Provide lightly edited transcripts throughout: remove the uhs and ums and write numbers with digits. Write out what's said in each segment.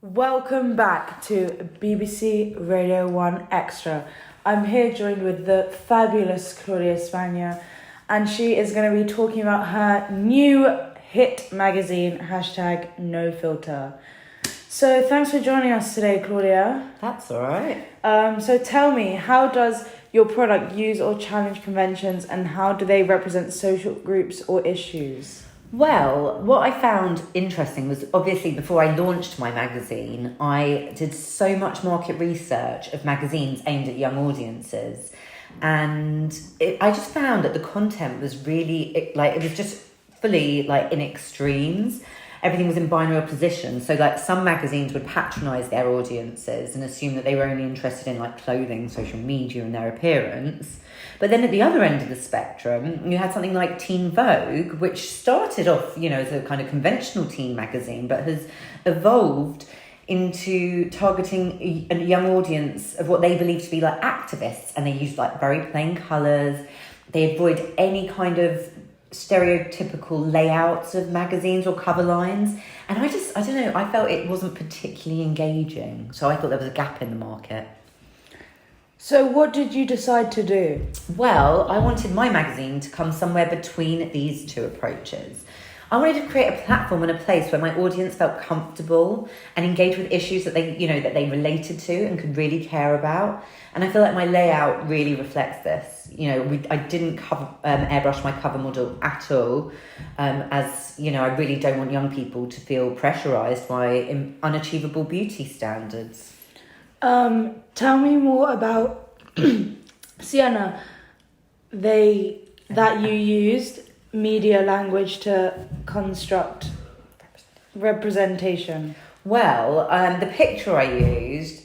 Welcome back to BBC Radio 1 Extra. I'm here joined with the fabulous Claudia Spanier, and she is going to be talking about her new hit magazine, #NoFilter. So thanks for joining us today, Claudia. That's all right. So tell me, how does your product use or challenge conventions, and how do they represent social groups or issues? Well, what I found interesting was obviously before I launched my magazine, I did so much market research of magazines aimed at young audiences. And I just found that the content was really, it was just fully in extremes. Everything was in binary opposition. So some magazines would patronise their audiences and assume that they were only interested in clothing, social media and their appearance. But then at the other end of the spectrum, you had something like Teen Vogue, which started off, as a kind of conventional teen magazine, but has evolved into targeting a young audience of what they believe to be activists. And they used very plain colours. They avoid any kind of stereotypical layouts of magazines or cover lines. And I don't know, I felt it wasn't particularly engaging. So I thought there was a gap in the market. So what did you decide to do? Well, I wanted my magazine to come somewhere between these two approaches. I wanted to create a platform and a place where my audience felt comfortable and engaged with issues that they related to and could really care about. And I feel like my layout really reflects this. I didn't airbrush my cover model at all, as I really don't want young people to feel pressurised by unachievable beauty standards. Tell me more about Sienna. That you used media language to construct representation. Well, the picture I used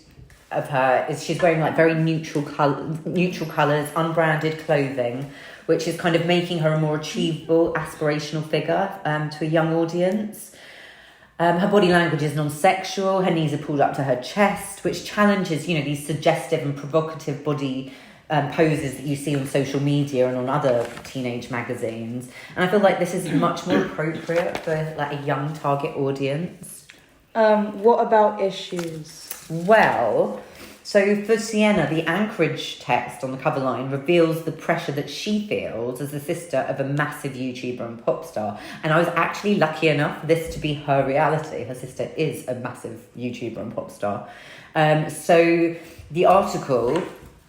of her is she's wearing very neutral colours, unbranded clothing, which is kind of making her a more achievable, aspirational figure to a young audience. Her body language is non-sexual, her knees are pulled up to her chest, which challenges, these suggestive and provocative body poses that you see on social media and on other teenage magazines. And I feel like this is much more appropriate for a young target audience. What about issues? Well, so for Sienna, the anchorage text on the cover line reveals the pressure that she feels as the sister of a massive YouTuber and pop star. And I was actually lucky enough for this to be her reality. Her sister is a massive YouTuber and pop star. So the article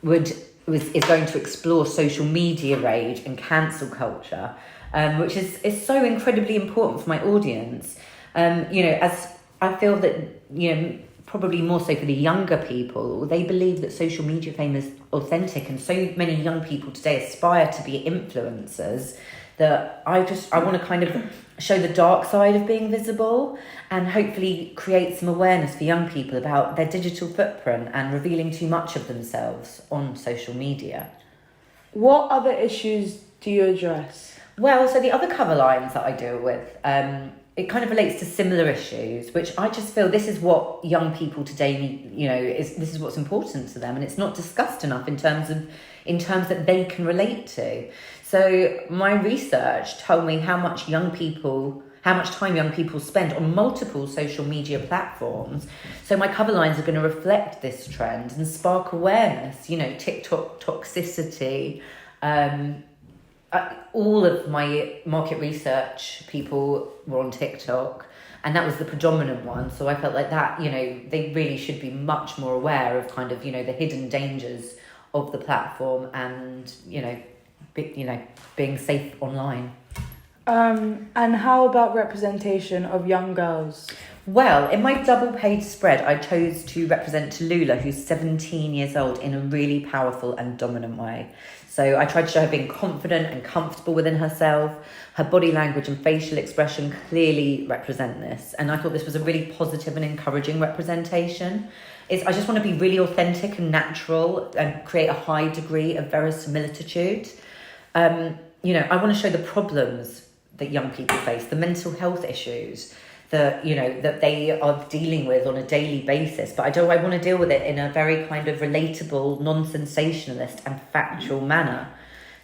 is going to explore social media rage and cancel culture, which is so incredibly important for my audience. As I feel that, probably more so for the younger people, they believe that social media fame is authentic, and so many young people today aspire to be influencers that I want to kind of show the dark side of being visible and hopefully create some awareness for young people about their digital footprint and revealing too much of themselves on social media. What other issues do you address? Well, so the other cover lines that I deal with, it kind of relates to similar issues, which I just feel this is what young people today need, this is what's important to them, and it's not discussed enough in terms that they can relate to. So my research told me how much time young people spend on multiple social media platforms. So my cover lines are going to reflect this trend and spark awareness, TikTok toxicity. All of my market research people were on TikTok, and that was the predominant one. So I felt like that, they really should be much more aware of kind of, the hidden dangers of the platform and, being safe online. And how about representation of young girls? Well, in my double-page spread, I chose to represent Tallulah, who's 17 years old, in a really powerful and dominant way. So I tried to show her being confident and comfortable within herself. Her body language and facial expression clearly represent this. And I thought this was a really positive and encouraging representation. I just want to be really authentic and natural and create a high degree of verisimilitude. I want to show the problems that young people face, the mental health issues that they are dealing with on a daily basis, but I want to deal with it in a very kind of relatable, non-sensationalist and factual manner.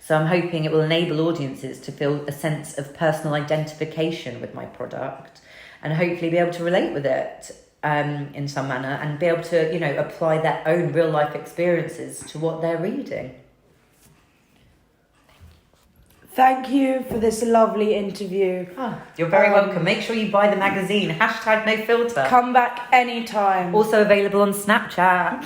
So I'm hoping it will enable audiences to feel a sense of personal identification with my product and hopefully be able to relate with it in some manner, and be able to, apply their own real life experiences to what they're reading. Thank you for this lovely interview. You're very welcome. Make sure you buy the magazine. #NoFilter. Come back anytime. Also available on Snapchat.